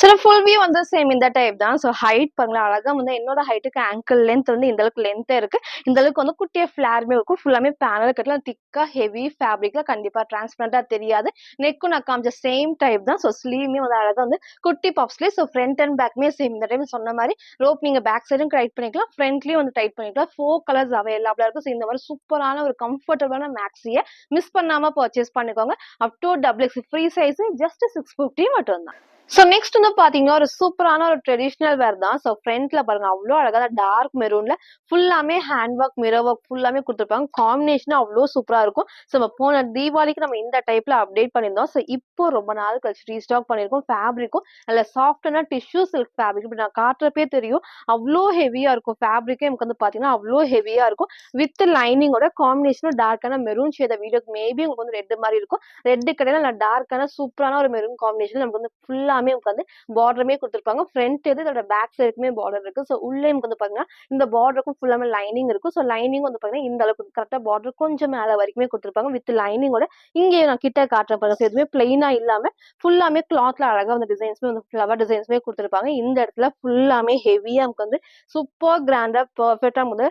சில ஃபுல் வியூ வந்து சேம் இந்த டைப் தான். ஸோ ஹைட் பாருங்களேன் அழகா வந்து என்னோட ஹைட்டுக்கு ஆங்கிள் லென்த் வந்து இந்த அளவுக்கு லென்த்தே இருக்கு. இந்த அளவுக்கு வந்து குட்டியா ஃபிளாருமே இருக்கும். ஃபுல்லாமே பேனல் கட்டலாம் திக்கா ஹெவி ஃபேப்ரிக்ல கண்டிப்பா டிரான்ஸ்பரண்டா தெரியாது. நெக்கும் நான் காமிச்ச சேம் டைப் தான். ஸோ ஸ்லீவ்மே வந்து அழகா வந்து குட்டி puff sleeve. So front and பேக்மே சேம் இந்த டைம் சொன்ன மாதிரி ரோப் நீங்க பேக் சைடும் டைட் பண்ணிக்கலாம். ஃப்ரண்ட்லயும் வந்து டைட் பண்ணிக்கலாம். 4 கலர்ஸ் அவைலபிளா இருக்கும். ஸோ இந்த மாதிரி சூப்பரான ஒரு கம்ஃபர்டபுளான மேக்ஸியை மிஸ் பண்ணாம பர்ச்சேஸ் பண்ணிக்கோங்க. Up to double X free size just 650 மட்டும் தான். ஸோ நெக்ஸ்ட் வந்து பாத்தீங்கன்னா ஒரு சூப்பரான ஒரு ட்ரெடிஷனல் வேர் தான். ஸோ ஃப்ரண்ட்ல பாருங்க அவ்வளோ அழகா டார்க் மெரூன்ல ஃபுல்லாமே ஹேண்ட் ஒர்க் மிரர் ஒர்க் ஃபுல்லாமே கொடுத்துருப்பாங்க. காம்பினேஷன் அவ்வளோ சூப்பரா இருக்கும். ஸோ நம்ம போன தீபாவளிக்கு நம்ம இந்த டைப்ல அப்டேட் பண்ணியிருந்தோம். ஸோ இப்போ ரொம்ப நாள் கழிச்சு ரீஸ்டாக் பண்ணியிருக்கோம். ஃபேப்ரிக்கும் நல்ல சாஃப்டான டிஷ்யூ சில்க் ஃபேப்ரிக். இப்படி நான் காட்டுறப்பே தெரியும் அவ்வளோ ஹெவியா இருக்கும். ஃபேப்ரிக்கே நமக்கு வந்து பாத்தீங்கன்னா அவ்வளோ ஹெவியா இருக்கும். வித் லைனிங்கோட காம்பினேஷனும் டார்க்கான மெரூன் ஷேட் வீடியோக்கு மேபி உங்களுக்கு வந்து ரெட் மாதிரி இருக்கும். ரெட் கிடையாது நல்ல டார்க்கான சூப்பரான ஒரு மெரூன் காம்பினேஷன் நமக்கு வந்து ஃபுல்லாமே வந்து பார்டருமே கொடுத்துருப்பாங்க. ஃப்ரண்ட் இது இதோட பேக் சைடுக்குமே பார்டர் இருக்கு. ஸோ உள்ளே வந்து பாத்தீங்கன்னா இந்த பார்டருக்கும் ஃபுல்லாமே லைனிங் இருக்கும். ஸோ லைனிங் வந்து பாத்தீங்கன்னா இந்த அளவுக்கு கரெக்டா பார்டர் கொஞ்சம் மேல வரைக்குமே கொடுத்துருப்பாங்க வித் லைனிங்கோட. இங்கே நான் கிட்ட காட்டுற பாருங்க எதுவுமே பிளைனா இல்லாம ஃபுல்லாமே கிளாத்ல அழகா வந்து டிசைன்ஸ்மே வந்து ஃபிளவர் டிசைன்ஸ்மே கொடுத்துருப்பாங்க. இந்த இடத்துல ஃபுல்லாமே ஹெவியா நமக்கு வந்து சூப்பர் கிராண்டா பெர்ஃபெக்டா வந்து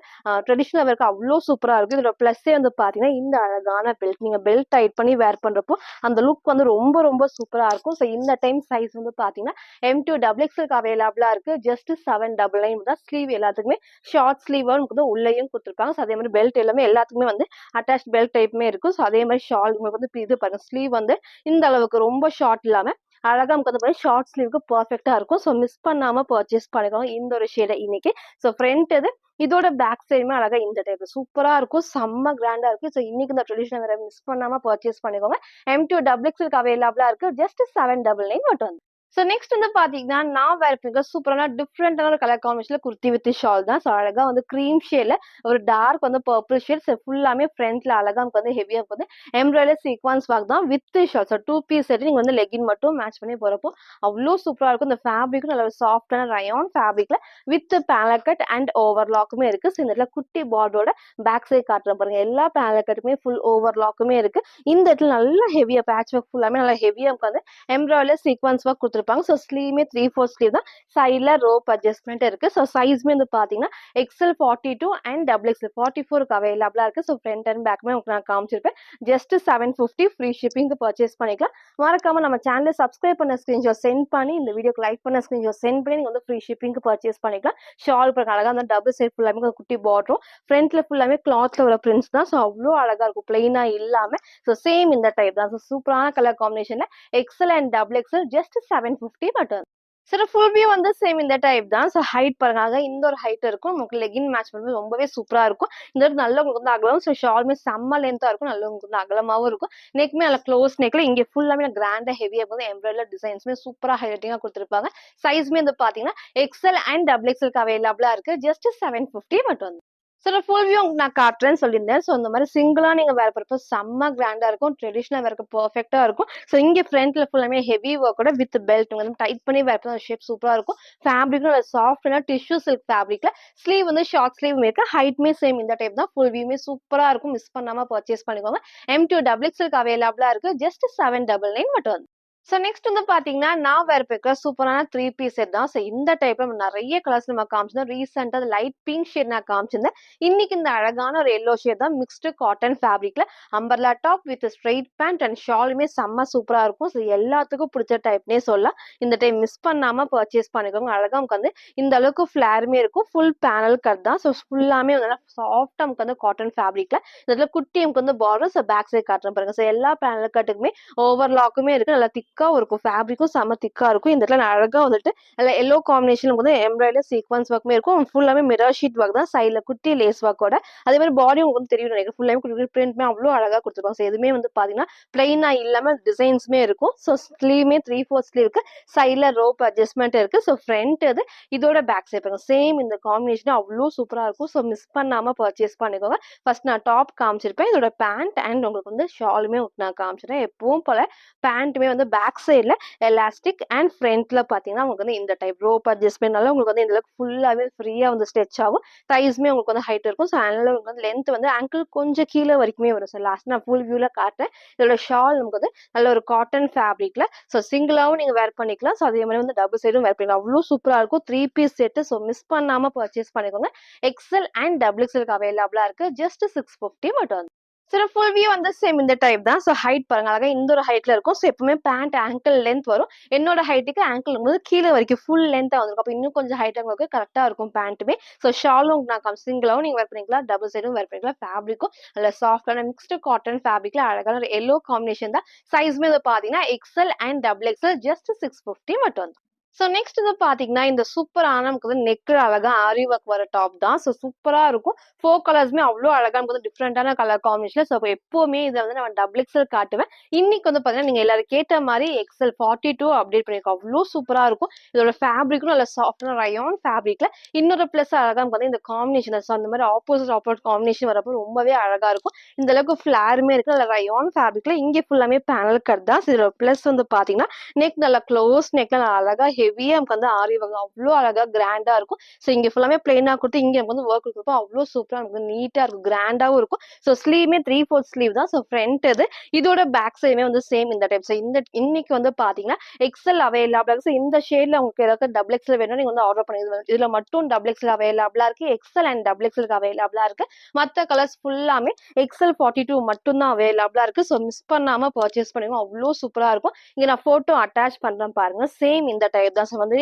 ட்ரெடிஷனல் வேர்க்கு அவ்வளோ சூப்பரா இருக்கு. இதோட பிளஸ்ஸே வந்து பாத்தீங்கன்னா இந்த அழகான பெல்ட் நீங்க பெல்ட் டைட் பண்ணி வேர் பண்றப்போ அந்த லுக் வந்து ரொம்ப ரொம்ப சூப்பரா இருக்கும். ஸோ இந்த டைம் சைஸ் வந்து பாத்தீங்கன்னா M2 XXL அவைலபிளா இருக்கு. ஜஸ்ட் 799 தான். ஸ்லீவ் எல்லாத்துக்குமே ஷார்ட் ஸ்லீவா வந்து உள்ளேயும் கொடுத்துருப்பாங்க. ஸோ அதே மாதிரி பெல்ட் எல்லாமே எல்லாத்துக்குமே வந்து அட்டாச் பெல்ட் டைப்புமே இருக்கும். ஸோ அதே மாதிரி ஷால் வந்து இது பாருங்க ஸ்லீவ் வந்து இந்த அளவுக்கு ரொம்ப ஷார்ட் இல்லாம அழகா நமக்கு வந்து ஷார்ட் ஸ்லீவுக்கு பெர்ஃபெக்ட்டா இருக்கும். ஸோ மிஸ் பண்ணாம பர்ச்சேஸ் பண்ணிக்கோங்க இந்த ஒரு ஷேட இன்னைக்கு. ஸோ ஃப்ரண்ட் இது இதோட பேக் சைடுமே அழகா இந்த டைப் சூப்பரா இருக்கும். செம்ம கிராண்டா இருக்கு. ஸோ இன்னைக்கு இந்த ட்ரெடிஷனல் வேற மிஸ் பண்ணாம பர்ச்சேஸ் பண்ணிக்கோங்க. M2 XXL அவைலபிளா இருக்கு. ஜஸ்ட் 799 மட்டும். ஸோ நெக்ஸ்ட் வந்து பார்த்தீங்கன்னா, நான் வேர் பண்ணிருக்க சூப்பரான டிஃப்ரெண்டான ஒரு கலர் காம்பினேஷன்ல குர்த்தி வித் ஷால் தான். ஸோ அழகா வந்து கிரீம் ஷேட்ல ஒரு டார்க் வந்து பர்பிள் ஷேட். ஸோ ஃபுல்லாமே ஃப்ரண்ட்ல அழகா நமக்கு வந்து ஹெவியா வந்து எம்ப்ராய்டரி சீக்வன்ஸ் ஒர்க் தான் with shawl. So 2 piece set நீங்க வந்து லெகின் மட்டும் மேட்ச் பண்ணி போறப்போ அவ்ளோ சூப்பரா இருக்கும். இந்த ஃபேப்ரிக்கும் நல்ல ஒரு சாஃப்ட்டான ரயான் ஃபேப்ரிக்ல வித் பேனல் கட் அண்ட் ஓவர்லாக்குமே இருக்கு. ஸோ இந்த இடத்துல குட்டி பார்டரோட பேக் சைடு காட்டுறேன் பாருங்க. எல்லா பேனல் கட்டுமே ஃபுல் ஓவர்லாக்குமே இருக்கு. இந்த இடத்துல நல்லா ஹெவியா பேட்ச் ஒர்க் ஃபுல்லாமே நல்லா ஹெவியா வந்து எம்ப்ராய்டரி சீக்வன்ஸ் ஒர்க் குடுத்துருப்பாங்க. ஸோ ஸ்லீவுமே 3/4 ஸ்லீவ் தான். சைடுல ரோப் அட்ஜஸ்ட்மெண்ட் இருக்கு. ஸோ சைஸ்மே வந்து பார்த்தீங்கன்னா, எக்ஸ்எல் 42 அண்ட் டபுள் எக்ஸ்எல் 44க்கு அவைலபிளா இருக்கு. ஸோ ஃப்ரண்ட் அண்ட் பேக்குமே உங்களுக்கு நான் காமிச்சிருப்பேன். ஜஸ்ட் 750 ஃப்ரீ ஷிப்பிங்க்கு பர்ச்சேஸ் பண்ணிக்கலாம். மறக்காம நம்ம சேனலை சப்ஸ்கிரைப் பண்ண ஸ்கிரீன்ஷாட் சென்ட் பண்ணி, இந்த வீடியோக்கு லைக் பண்ண ஸ்கிரீன்ஷாட் சென்ட் பண்ணி நீங்க வந்து ஃப்ரீ ஷிப்பிங்க்கு பர்ச்சேஸ் பண்ணிக்கலாம். ஷால் பாருங்க அழகா அந்த டபுள் சைட் ஃபுல்லாமே ஒரு குட்டி பார்டரும், ஃப்ரண்ட்ல ஃபுல்லாமே கிளாத்ல வர பிரிண்ட்ஸ் தான். ஸோ அவ்ளோ அழகா இருக்கும். பிளெயினா இல்லாம. ஸோ சேம் இந்த டைப் தான். ஸோ சூப்பரான கலர் காம்பினேஷன்ல XL and double XL just 750 மட்டும். சார் ஃபுல் வியூ வந்து சேம் இந்த டைப் தான். ஸோ ஹைட் பாருங்க இந்த ஒரு ஹைட் இருக்கும். உங்களுக்கு லெகின் மேட்ச் பண்ணும்போது ரொம்பவே சூப்பரா இருக்கும். இந்த நல்ல உங்களுக்கு வந்து அகலம். ஸோ ஷாலுமே செம்ம லென்த்தா இருக்கும். நல்ல உங்களுக்கு வந்து அகலமாவும் இருக்கும். நெக்மே நல்ல க்ளோஸ் நெக்ல இங்க ஃபுல்லாமே கிராண்டா ஹெவியா வந்து எம்ப்ராய்டரி டிசைன்ஸ்மே சூப்பரா ஹைலைட்டிங்கா கொடுத்துருப்பாங்க. சைஸ்மே வந்து பாத்தீங்கன்னா எக்ஸ்எல் அண்ட் டபுள் எக்ஸ்எல்க்கு அவைலபிளா இருக்கு. ஜஸ்ட் 750 மட்டும். சார் ஃபுல் வியூ உங்களுக்கு நான் காட்டுறேன்னு சொல்லியிருந்தேன். ஸோ இந்த மாதிரி சிங்கிளா நீங்க வேர் பண்றப்போ செம்ம கிராண்டா இருக்கும். ட்ரெடிஷனல் வேர்க்கு பெர்ஃபெக்ட்டா இருக்கும். ஸோ இங்க ஃப்ரண்ட்ல ஃபுல்லாமே ஹெவி ஒர்க்கோட வித் பெல்ட் வந்து டைட் பண்ணி வேர் பண்ண ஷேப் சூப்பரா இருக்கும். ஃபேப்ரிக்கும் சாஃப்ட்னா டிஷ்யூ சில்க் ஃபேப்ரிக்ல ஸ்லீவ் வந்து ஷார்ட் ஸ்லீவ் இருக்கு. ஹைட்மே சேம் இந்த டைப் தான். ஃபுல் வியூமே சூப்பரா இருக்கும். மிஸ் பண்ணாம பர்ச்சேஸ் பண்ணிக்கோங்க. M2 டபுள் எக்ஸ்எல்க்கு அவைலபிளா இருக்கு. ஜஸ்ட் 799 மட்டும். ஸோ நெக்ஸ்ட் வந்து பார்த்தீங்கன்னா, நான் வேர் பண்ணிருக்கிற சூப்பரான 3 பீஸ் செட் தான். ஸோ இந்த டைப்ல நெறைய கலர்ஸ் நம்ம காமிச்சிருந்தோம். ரீசென்ட்டா அது லைட் பிங்க் ஷேட் நான் காமிச்சிருந்தேன். இன்னைக்கு இந்த அழகான ஒரு எல்லோ ஷேட் தான் மிக்ஸ்டு காட்டன் ஃபேப்ரிக்ல umbrella top with straight pant and ஷாலுமே செம்ம சூப்பரா இருக்கும். ஸோ எல்லாத்துக்கும் பிடிச்ச டைப்னே சொல்லலாம். இந்த டைம் மிஸ் பண்ணாம பர்ச்சேஸ் பண்ணிக்கோங்க. அழகா நமக்கு வந்து இந்த அளவுக்கு ஃபிளாருமே இருக்கும். ஃபுல் பேனல் கட் தான். ஸோ ஃபுல்லாமே வந்து சாஃப்ட்டா நமக்கு வந்து காட்டன் ஃபேப்ரிக்ல இதுல குட்டி நமக்கு வந்து பார்டர். ஸோ பேக் சைடு காட்டுறேன் பாருங்க. ஸோ எல்லா பேனல் கட்டுக்குமே ஓவர்லாக்குமே இருக்கு. நல்லா திக்காவும் இருக்கும். ஃபேப்ரிக்கும் செம்ம திக்கா இருக்கும். இந்த இடத்துல அழகா வந்துட்டு நல்லா எல்லோ காம்பினேஷன்ல வந்து எம்ப்ராய்டரி சீக்வன்ஸ் ஒர்க்குமே இருக்கும். ஃபுல்லாமே மிரர் ஷீட் ஒர்க் தான். சைடுல குட்டி லேஸ் ஒர்க்கோட அதே மாதிரி பாடி உங்களுக்கு வந்து தெரியும் நினைக்கிறேன். ஃபுல்லாமே குட்டி பிரிண்ட்மே அவ்வளோ அழகா கொடுத்துருப்பாங்க. ஸோ எதுவுமே வந்து பாத்தீங்கன்னா பிளைனா இல்லாம டிசைன்ஸ்மே இருக்கும். ஸோ ஸ்லீவ்மே 3/4 ஸ்லீவ் இருக்கு. சைடுல ரோப் அட்ஜஸ்ட்மெண்ட் இருக்கு. ஸோ ஃப்ரண்ட் இது இதோட பேக் சைட் பாருங்க. சேம் இந்த காம்பினேஷன் அவ்வளோ சூப்பரா இருக்கும். ஸோ மிஸ் பண்ணாம பர்ச்சேஸ் பண்ணிக்கோங்க. ஃபர்ஸ்ட் நான் டாப் காமிச்சிருப்பேன். இதோட பேண்ட் அண்ட் உங்களுக்கு வந்து ஷாலுமே நான் காமிச்சிருக்கேன். எப்பவும் போல பேண்ட்டுமே வந்து பேக் சைடுல எலாஸ்டிக் அண்ட் ஃப்ரண்ட்ல பாத்தீங்கன்னா உங்களுக்கு வந்து இந்த டைப் ரோப் அட்ஜஸ்ட்மெண்ட்னால உங்களுக்கு வந்து இந்த அளவுக்கு ஃபுல்லாவே ஃப்ரீயா வந்து ஸ்ட்ரெச் ஆகும். தைஸ்மே உங்களுக்கு வந்து ஹைட் இருக்கும். ஸோ அதனால உங்களுக்கு வந்து லென்த் வந்து ஆங்கிள் கொஞ்சம் கீழே வரைக்குமே வரும். ஸோ லாஸ்ட் நான் ஃபுல் வியூல காட்டுறேன். இதோட ஷால் நமக்கு வந்து நல்ல ஒரு காட்டன் ஃபேப்ரிக்ல ஸோ சிங்கிளாவும் நீங்க வேர் பண்ணிக்கலாம். ஸோ அதே மாதிரி வந்து டபுள் சைடும் வேர் பண்ணிக்கலாம். அவ்வளோ சூப்பரா இருக்கும். 3 பீஸ் செட்டு. ஸோ மிஸ் பண்ணாம பர்ச்சேஸ் பண்ணிக்கோங்க. எக்ஸ்எல் அண்ட் டபுள் எக்ஸ்எல்க்கு அவைலபிளா இருக்கு. ஜஸ்ட் 650 மட்டும். சார் ஃபுல் வியூ வந்து சேம் இந்த டைப் தான். ஸோ ஹைட் பாருங்க அழகா இந்த ஒரு ஹைட்ல இருக்கும். ஸோ எப்பவுமே பேண்ட் ஆங்கிள் லென்த் வரும். என்னோட ஹைட்டுக்கு ஆங்கிள் வந்து கீழே வரைக்கும் ஃபுல் லென்த்தா வந்திருக்கும். அப்போ இன்னும் கொஞ்சம் ஹைட்டா உங்களுக்கு கரெக்டா இருக்கும் பேண்ட்டுமே. ஸோ ஷாலும் நான் சிங்கிளாவும் நீங்க வேர் பண்ணிக்கலாம். டபுள் சைடும் வேர் பண்ணிக்கலாம். ஃபேப்ரிக்கும் நல்ல சாஃப்டான மிக்ஸ்டு காட்டன் ஃபேப்ரிக்ல அழகான ஒரு எல்லோ காம்பினேஷன் தான். சைஸ்மே வந்து பாத்தீங்கன்னா XL and double XL just 650 மட்டும். ஸோ நெக்ஸ்ட் வந்து பாத்தீங்கன்னா, இந்த சூப்பரான நமக்கு வந்து நெக்ல அழகா ஆரி ஒர்க் வர டாப் தான். ஸோ சூப்பரா இருக்கும். 4 கலர்ஸுமே அவ்ளோ அழகா நமக்கு வந்து டிஃப்ரெண்டான கலர் காம்பினேஷன்ல. ஸோ எப்பவுமே இத வந்து நான் டபுள் எக்ஸ்எல் காட்டுவேன். இன்னைக்கு வந்து பாத்தீங்கன்னா, நீங்க எல்லாரும் கேட்ட மாரி எக்ஸ்எல் 42 அப்டேட் பண்ணியிருக்கோம். அவ்ளோ சூப்பரா இருக்கும். இதோட ஃபேப்ரிக்கும் நல்ல சாஃப்டான ரயான் ஃபேப்ரிக்ல இன்னொரு பிளஸ் அழகா நமக்கு வந்து இந்த காம்பினேஷன் ஸோ அந்த மாதிரி ஆப்போசிட் காம்பினேஷன் வரப்போ ரொம்பவே அழகா இருக்கும். இந்த அளவுக்கு ஃபிளாருமே இருக்கு. நல்ல ரயான் ஃபேப்ரிக்ல இங்க ஃபுல்லாமே பேனல் கட் தான். ஸோ இதோட பிளஸ் வந்து பாத்தீங்கன்னா, நெக் நல்லா க்ளோஸ் நெக்ல அழகா ஹெவியா நமக்கு வந்து ஆரி ஒர்க் அவ்ளோ அழகா கிராண்டா இருக்கும். ஸோ இங்க ஃபுல்லாமே பிளெயினா குடுத்து இங்க நமக்கு வந்து ஒர்க் குடுப்போம். அவ்ளோ சூப்பரா நமக்கு நீட்டா இருக்கும். கிராண்டாவும் இருக்கும். ஸோ ஸ்லீவ்மே 3/4 ஸ்லீவ் தான். ஸோ ஃப்ரண்ட் இது இதோட பேக் சைடுமே வந்து சேம் இந்த டைப். ஸோ இந்த இன்னைக்கு வந்து பாத்தீங்கன்னா எக்ஸ்எல் அவைலபிளா இருக்கு. ஸோ இந்த ஷேட்ல உங்களுக்கு ஏதாவது டபுள் எக்ஸ்எல் வேணும் நீங்க வந்து ஆர்டர் பண்ணி இதுல மட்டும் டபுள் எக்ஸ்எல் அவைலபிளா இருக்கு. எக்ஸ்எல் அண்ட் டபுள் எக்ஸ்எல்க்கு அவைலபிளா இருக்கு. மத்த கலர்ஸ் ஃபுல்லாமே எக்ஸ்எல் 42 மட்டும் தான் அவைலபிளா இருக்கு. ஸோ மிஸ் பண்ணாம பர்ச்சேஸ் பண்ணுங்க. அவ்ளோ சூப்பரா இருக்கும். இங்க நான் போட்டோ அட்டாச் பண்றேன் பாருங்க. சேம் இந்த டைப் தான். ஸோ வந்து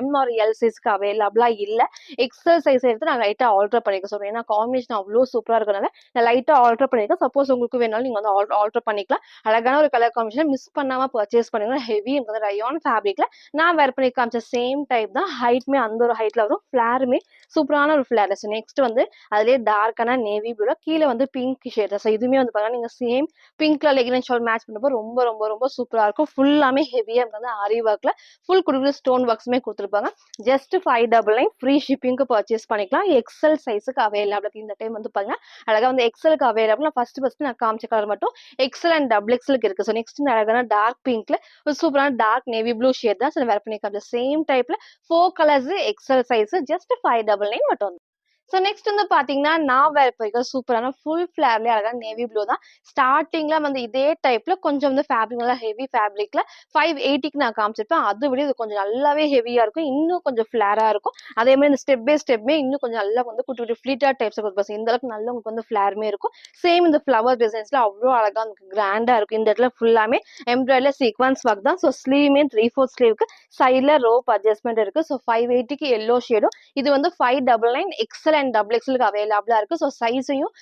எம் ஆர் எல் சைஸ்க்கு அவைலபிளா இல்ல. எக்ஸ்எல் சைஸ் எடுத்து நான் லைட்டா ஆல்டர் பண்ணிக்க சொல்றேன். ஏன்னா காம்பினேஷன் அவ்ளோ சூப்பரா இருக்கனால நான் லைட்டா ஆல்டர் பண்ணிருக்கேன். சப்போஸ் உங்களுக்கு வேணாலும் நீங்க வந்து ஆல்டர் பண்ணிக்கலாம். அழகான ஒரு கலர் காம்பினேஷன் மிஸ் பண்ணாம பர்ச்சேஸ் பண்ணுங்க. ஹெவி ரயான் ஃபேப்ரிக்ல நான் வேர் பண்ணி காமிச்ச சேம் டைப் தான். ஹைட்மே அந்த ஒரு ஹைட்ல வரும். ஃபிளாருமே சூப்பரான ஒரு ஃபிளேர். ஸோ நெக்ஸ்ட் வந்து அதிலேயே டார்க்கான நேவி ப்ளூல கீழ வந்து பிங்க் ஷேட். ஸோ இதுவுமே வந்து பார்த்தீங்கன்னா, நீங்க சேம் பிங்க்ல லெகின் அண்ட் ஷால் மேட்ச் பண்ணப்போ ரொம்ப ரொம்ப ரொம்ப சூப்பரா இருக்கும். ஃபுல்லாமே ஹெவியா வந்து ஆரி ஒர்க்ல ஃபுல் குடுக்குற ஸ்டோன் ஒர்க்ஸுமே குடுத்துருப்பாங்க. ஜஸ்ட் 599 ஃப்ரீ ஷிப்பிங்க்கு பர்ச்சேஸ் பண்ணிக்கலாம். எக்ஸல் சைஸுக்கு அவைலபிள். இந்த டைம் வந்து பாருங்க, அழகா வந்து எக்ஸலுக்கு அவைலபிள். நான் ஃபர்ஸ்ட் நான் காமிச்ச கலர் மட்டும் எக்ஸல் அண்ட் டபுள் எக்ஸலுக்கு இருக்கு. ஸோ நெக்ஸ்ட் இந்த அழகான டார்க் பிங்க்ல ஒரு சூப்பரான டார்க் நேவி ப்ளூ ஷேட் தான். ஸோ வேர் பண்ணி காமிச்ச சேம் டைப்ல 4 கலர்ஸ் எக்ஸல் சைஸ் ஜஸ்ட் 599 மட்டும். ஸோ நெக்ஸ்ட் வந்து பாத்தீங்கன்னா, நான் வேர் பண்ணிருக்க சூப்பரான ஃபுல் ஃபிளேர்லயே அழகா நேவி ப்ளூ தான். ஸ்டார்டிங்ல வந்து இதே டைப்ல கொஞ்சம் வந்து ஃபேப்ரிக் நல்லா ஹெவி ஃபேப்ரிக்ல 580க்கு நான் காமிச்சிருப்பேன். அதை விட இது கொஞ்சம் நல்லாவே ஹெவியா இருக்கும். இன்னும் கொஞ்சம் ஃபிளேரா இருக்கும். அதே மாதிரி இந்த ஸ்டெப் பை ஸ்டெப்மே இன்னும் கொஞ்சம் நல்லா வந்து குட்டி குட்டி ஃபிளிட்டர் டைப்ஸ் கொடுப்பேன். இந்த அளவுக்கு நல்லா உங்களுக்கு வந்து ஃபிளேருமே இருக்கும். சேம் இந்த ஃபிளவர் டிசைன்ஸ்ல அவ்வளோ அழகா உங்களுக்கு கிராண்டா இருக்கும். இந்த இடத்துல ஃபுல்லாமே எம்ப்ராய்டரி சீக்வன்ஸ் ஒர்க் தான். ஸோ ஸ்லீவ்மே 3/4 ஸ்லீவ்க்கு சைட்ல ரோப் அட்ஜஸ்ட்மெண்ட் இருக்கு. ஸோ 580க்கு எல்லோ ஷேடும், இது வந்து 599 எக்ஸல் அண்ட் டபுள் எக்ஸலுக்கு அவைலபிளா இருக்கு. ஸோ சைஸையும்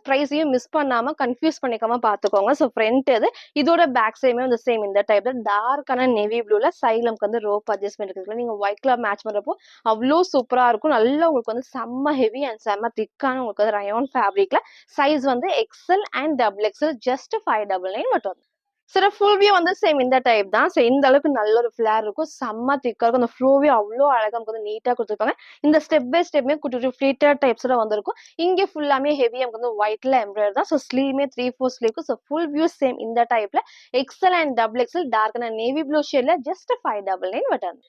ப்ரைஸையும் மிஸ் பண்ணாம கன்ஃபியூஸ் பண்ணிக்காம பாத்துக்கோங்க. ஸோ ஃப்ரண்ட் இது, இதோட பேக் சைடுமே வந்து சேம் இந்த டைப்ல டார்க்கான நேவி ப்ளூல சைலம்க்கு வந்து ரோப் அட்ஜஸ்ட்மெண்ட் இருக்கு. நீங்க ஒயிட் கலர் மேட்ச் பண்றப்போ அவ்வளோ சூப்பரா இருக்கும். நல்லா உங்களுக்கு வந்து செம்ம ஹெவி அண்ட் செம்ம திக்கான உங்களுக்கு வந்து ரயான் ஃபேப்ரிக்ல சைஸ் வந்து XL and double XL just 599 மட்டும். சில ஃபுல் வியூ வந்து சேம் இந்த டைப் தான். ஸோ இந்த அளவுக்கு நல்ல ஒரு ஃபிளேர் இருக்கும். செம்ம திக்கா இருக்கும். அந்த ஃப்ளோ வியூ அவ்வளோ அழகா நமக்கு வந்து நீட்டா கொடுத்துருப்பாங்க. இந்த ஸ்டெப் பை ஸ்டெப்மே குட்டி குட்டி ஃபிளிட்டர் டைப்ஸ்ல வந்திருக்கும். இங்க ஃபுல்லாமே ஹெவி நமக்கு வந்து ஒயிட்ல எம்ப்ராய்டரி தான். ஸோ ஸ்லீவ்மே 3/4 ஸ்லீவ்க்கு. ஸோ ஃபுல் வியூ சேம் இந்த டைப்ல எக்ஸல் அண்ட் டபுள் எக்ஸல் டார்க்கான நேவி ப்ளூ ஷேட்ல ஜஸ்ட் 599 பட்டன்.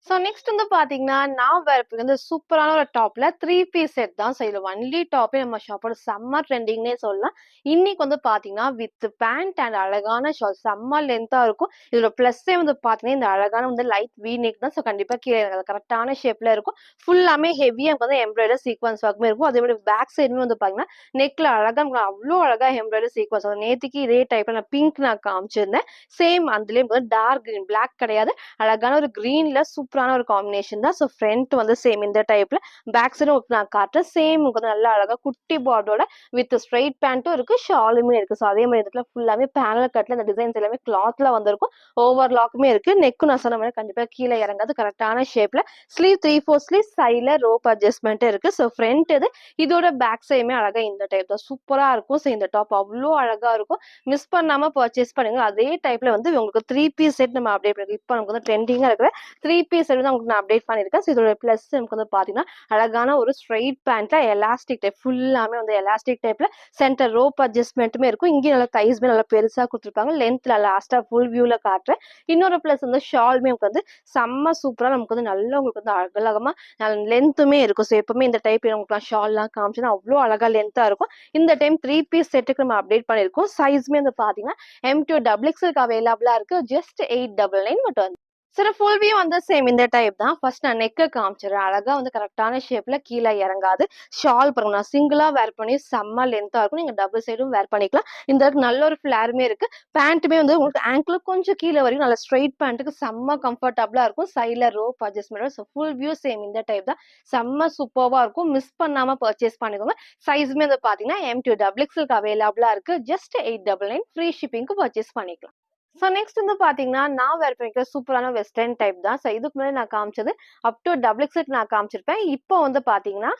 ஸோ நெக்ஸ்ட் வந்து பாத்தீங்கன்னா, நான் வேர் வந்து சூப்பரான ஒரு டாப்ல 3 பீஸ் செட் தான். ஸோ இதுல ஒன்லி டாப்பே நம்ம ஷாப்போட செம்ம ட்ரெண்டிங்னே சொல்லலாம். இன்னைக்கு வந்து பாத்தீங்கன்னா, வித் பேண்ட் அண்ட் அழகான ஷால் செம்ம லென்த்தா இருக்கும். இதோட பிளஸ்ஸே வந்து பாத்தீங்கன்னா, இந்த அழகான வந்து லைட் வி நெக் தான். ஸோ கண்டிப்பா கீழே கரெக்டான ஷேப்ல இருக்கும். ஃபுல்லாமே ஹெவியா வந்து எம்ப்ராய்டரி சீக்வன்ஸ் ஒர்க்குமே இருக்கும். அதே மாதிரி பேக் சைடுமே வந்து பாத்தீங்கன்னா, நெக்ல அழகா அவ்வளோ அழகா எம்ப்ராய்டரி சீக்வன்ஸ். நேத்திக்கு இதே டைப்ல நான் பிங்க் நான் காமிச்சிருந்தேன். சேம் அதுலயே வந்து டார்க் கிரீன், பிளாக் கிடையாது, அழகான ஒரு கிரீன்ல சூப்பரான ஒரு காம்பினேஷன் தான். ஸோ ஃப்ரண்ட் வந்து சேம் இந்த டைப்ல, பேக் சைடும் நான் காட்டுறேன். சேம் உங்களுக்கு நல்லா அழகா குட்டி பார்டரோட வித் ஸ்ட்ரைட் பேண்ட்டும் இருக்கு, ஷாலுமே இருக்கு. ஸோ அதே மாதிரி இடத்துல ஃபுல்லாவே பேனல் கட்ல இந்த டிசைன்ஸ் எல்லாமே கிளாத்ல வந்திருக்கும். ஓவர்லாக்குமே இருக்கு. நெக்கும் நான் சொன்ன மாதிரி கண்டிப்பா கீழே இறங்காது, கரெக்டான ஷேப்ல. ஸ்லீவ் 3/4 ஸ்லீவ், சைட்ல ரோப் அட்ஜஸ்ட்மெண்ட் இருக்கு. ஸோ ஃப்ரண்ட் இது, இதோட பேக் சைடுமே அழகா இந்த டைப் தான் சூப்பரா இருக்கும். ஸோ இந்த டாப் அவ்வளோ அழகா இருக்கும். மிஸ் பண்ணாம பர்ச்சேஸ் பண்ணுங்க. அதே டைப்ல வந்து உங்களுக்கு 3 பீஸ் செட் நம்ம அப்டேட் பண்ணி, இப்போ நமக்கு வந்து ட்ரெண்டிங்கா இருக்கிற 3 பீஸ் செட் வந்து உங்களுக்கு நான் அப்டேட் பண்ணியிருக்கேன். ஸோ இதோட பிளஸ் நமக்கு வந்து பாத்தீங்கன்னா, அழகான ஒரு ஸ்ட்ரைட் பேண்ட்ல எலாஸ்டிக் டைப், ஃபுல்லாமே வந்து எலாஸ்டிக் டைப்ல சென்டர் ரோப் அட்ஜஸ்ட்மெண்ட்டுமே இருக்கும். இங்கேயும் நல்லா தைஸ்மே நல்லா பெருசா கொடுத்துருப்பாங்க. லென்த்ல லாஸ்டா ஃபுல் வியூல காட்டுறேன். இன்னொரு பிளஸ் வந்து ஷால்மே நமக்கு வந்து செம்ம சூப்பரா நமக்கு வந்து நல்லா உங்களுக்கு வந்து அகலகமா லென்த்துமே இருக்கும். ஸோ எப்பவுமே இந்த டைப் உங்களுக்கு ஷால்லாம் காமிச்சுன்னா அவ்வளோ அழகா லென்த்தா இருக்கும். இந்த டைம் 3 பீஸ் செட்டுக்கு நம்ம அப்டேட் பண்ணியிருக்கோம். சைஸ்மே வந்து பாத்தீங்கன்னா M2 டபுள் எக்ஸ்எல்க்கு அவைலபிளா இருக்கு. ஜஸ்ட் 899 மட்டும். சில ஃபுல் வியூ வந்து சேம் இந்த டைப் தான். ஃபர்ஸ்ட் நான் நெக்க காமிச்சிடுறேன். அழகா வந்து கரெக்டான ஷேப்ல கீழே இறங்காது. ஷால் பாருங்க, நான் சிங்கிளா வேர் பண்ணி செம்ம லென்த்தா இருக்கும். நீங்க டபுள் சைடும் வேர் பண்ணிக்கலாம். இந்த அளவுக்கு நல்ல ஒரு ஃபிளேருமே இருக்கு. பேண்ட்டுமே வந்து உங்களுக்கு ஆங்கிள் கொஞ்சம் கீழே வரைக்கும் நல்ல ஸ்ட்ரைட் பேண்ட்டுக்கு செம்ம கம்ஃபர்டபுளா இருக்கும். சைட்ல rope adjustment. So full view same இந்த டைப் தான். செம்ம சூப்பர்வா இருக்கும். மிஸ் பண்ணாம பர்ச்சேஸ் பண்ணிக்கோங்க. சைஸ்மே வந்து பாத்தீங்கன்னா M2 டபுள் எக்ஸ்எல்க்கு அவைலபிளா இருக்கு. ஜஸ்ட் 899 ஃப்ரீ ஷிப்பிங்க்கு பர்ச்சேஸ் பண்ணிக்கலாம். ஸோ நெக்ஸ்ட் வந்து பாத்தீங்கன்னா, நான் வேர் பண்ணிக்கிற சூப்பரான வெஸ்டர்ன் டைப் தான். ஸோ இதுக்கு முன்னாடி நான் காமிச்சது அப் டு டபுள் எக்ஸ்எல் நான் காமிச்சிருப்பேன். இப்போ வந்து பாத்தீங்கன்னா,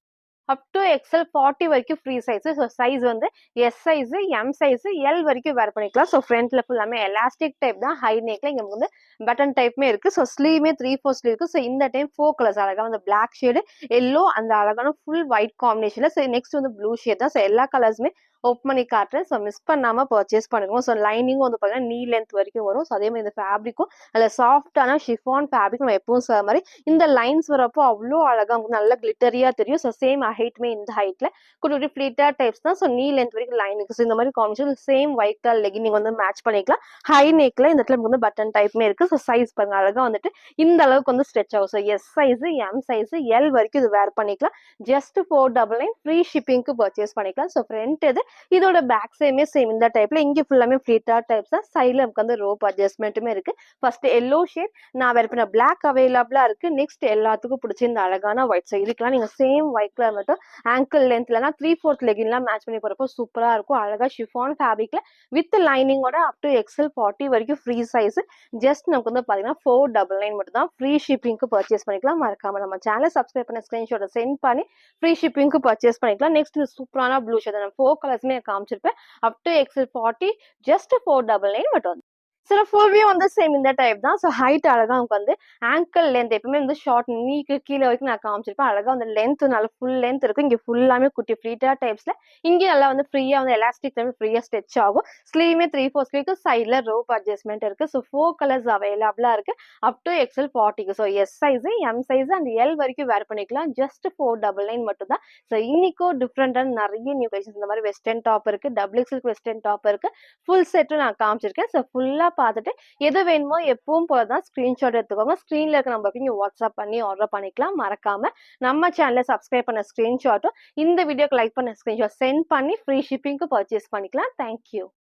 அப் டு எக்ஸ்எல் 40 வரைக்கும் ஃப்ரீ சைஸ். ஸோ சைஸ் வந்து S size, M size, L வரைக்கும் வேர் பண்ணிக்கலாம். ஸோ ஃப்ரண்ட்ல ஃபுல்லாமே எலாஸ்டிக் டைப் தான். ஹை நெக்ல இங்க வந்து பட்டன் டைப்மே இருக்கு. ஸோ ஸ்லீவ்மே 3/4 ஸ்லீவ் இருக்கு. ஸோ இந்த டைம் 4 கலர்ஸ் அழகா வந்து பிளாக் ஷேடு, எல்லோ, அந்த அழகான ஃபுல் ஒயிட் காம்பினேஷன்ல. ஸோ நெக்ஸ்ட் வந்து ப்ளூ ஷேட் தான். ஸோ எல்லா கலர்ஸுமே ஓப்பன் பண்ணி காட்டுறேன். ஸோ மிஸ் பண்ணாம பர்ச்சேஸ் பண்ணுங்க. ஸோ லைனிங்கும் வந்து பாத்தீங்கன்னா நீ லென்த் வரைக்கும் வரும். ஸோ அதே மாதிரி இந்த ஃபேப்ரிக்கும் அதுல சாஃப்டான ஷிஃபான் ஃபேப்ரிக் நம்ம எப்பவும் சொல்ற மாதிரி இந்த லைன்ஸ் வரப்போ அவ்வளோ அழகா நல்ல கிளிட்டரியா தெரியும். ஸோ சேம் ஹைட்மே இந்த ஹைட்ல குட்டி ஃபிளிட்டர் டைப்ஸ் தான். ஸோ நீ லென்த் வரைக்கும் லைன் இருக்கு. ஸோ இந்த மாதிரி combination same white colour legging நீங்க வந்து மேட்ச் பண்ணிக்கலாம். ஹை நெக்ல இந்த இடத்துல வந்து பட்டன் டைப்மே இருக்கு. ஸோ சைஸ் பாருங்க அழகா வந்துட்டு இந்த அளவுக்கு வந்து ஸ்ட்ரெச் ஆகும். So S size, M size, L வரைக்கும் இது வேர் பண்ணிக்கலாம். ஜஸ்ட் 499 ஃப்ரீ ஷிப்பிங்க்கு பர்ச்சேஸ் பண்ணிக்கலாம். ஸோ ஃப்ரண்ட் இது, இதோட பேக் சைடுமே சேம் இந்த டைப்ல இங்க ஃபுல்லாமே ஃபிளிட்டா டைப்ஸ் தான். சைடுல நமக்கு வந்து ரோப் அட்ஜஸ்ட்மெண்ட்டுமே இருக்கு. ஃபர்ஸ்ட் எல்லோ ஷேட் நான் வேர் பண்ண பிளாக் அவைலபிளா இருக்கு. நெக்ஸ்ட் எல்லாத்துக்கும் பிடிச்ச இந்த அழகான ஒயிட். ஸோ இதுக்கெல்லாம் நீங்க சேம் ஒயிட் கலர் மட்டும் ஆங்கிள் லென்த்லனா 3/4 லெகின்லாம் மேட்ச் பண்ணி போறப்போ சூப்பரா இருக்கும். அழகா ஷிஃபான் ஃபேப்ரிக்ல வித் லைனிங்கோட அப் டு எக்ஸ்எல் 40 வரைக்கும் ஃப்ரீ சைஸ். ஜஸ்ட் நமக்கு வந்து பாத்தீங்கன்னா 499 மட்டும் தான். ஃப்ரீ ஷிப்பிங்க்கு பர்ச்சேஸ் பண்ணிக்கலாம். மறக்காம நம்ம சேனலை சப்ஸ்கிரைப் பண்ண ஸ்கிரீன்ஷாட்டை சென்ட் பண்ணி ஃப்ரீ ஷிப்பிங்க்கு பர்ச்சேஸ் பண்ணிக்கலாம். நெக்ஸ்ட் சூப்பரான ப்ளூ ஷேட் நான் 4 கலர்ஸ்மே காமிச்சிருப்பேன். அப் டு எக்ஸ்எல் 40 ஜஸ்ட் 499 மட்டும். சில ஃபுல் வியூ வந்து சேம் இந்த டைப் தான். ஸோ ஹைட் அழகா நமக்கு வந்து ஆங்கிள் லென்த் எப்பவுமே வந்து ஷார்ட் நீக்கு கீழே வரைக்கும் நான் காமிச்சிருப்பேன். அழகா வந்து லென்த் நல்ல ஃபுல் லென்த் இருக்கும். இங்க ஃபுல்லாமே குட்டி ஃப்ளீட்டா டைப்ஸ்ல இங்கே நல்லா வந்து ஃப்ரீயா வந்து எலாஸ்டிக் டைம் ஃப்ரீயா ஸ்ட்ரெச் ஆகும். ஸ்லீவ்மே 3/4 ஸ்லீவ்க்கு சைட்ல ரோப் அட்ஜஸ்ட்மெண்ட் இருக்கு. ஸோ 4 கலர்ஸ் அவைலபிளா இருக்கு. அப் டு எக்ஸ்எல் 40க்கு. So S size, M size and L வரைக்கும் வேர் பண்ணிக்கலாம். ஜஸ்ட் 499 மட்டும் தான். ஸோ இன்னைக்கும் டிஃப்ரெண்டான நிறைய நியூ கலெக்ஷன்ஸ் இந்த மாதிரி வெஸ்டர்ன் டாப் இருக்கு, டபுள் எக்ஸ்எல் வெஸ்டர்ன் டாப் இருக்கு. ஃபுல் செட்டும் நான் காமிச்சிருக்கேன். ஸோ ஃபுல்லா பார்த்துட்டு எது வேணுமோ எப்பவும் போல தான் ஸ்கிரீன்ஷாட் எடுத்துக்கோங்க. ஸ்க்ரீன்ல இருக்க நம்பருக்கு நீங்க வாட்ஸ்அப் பண்ணி ஆர்டர் பண்ணிக்கலாம். மறக்காம நம்ம சேனலை சப்ஸ்கிரைப் பண்ண ஸ்கிரீன்ஷாட்டும் இந்த வீடியோக்கு லைக் பண்ண ஸ்கிரீன்ஷாட் சென்ட் பண்ணி ஃப்ரீ ஷிப்பிங்க்கு பர்ச்சேஸ் பண்ணிக்கலாம். தேங்க்யூ.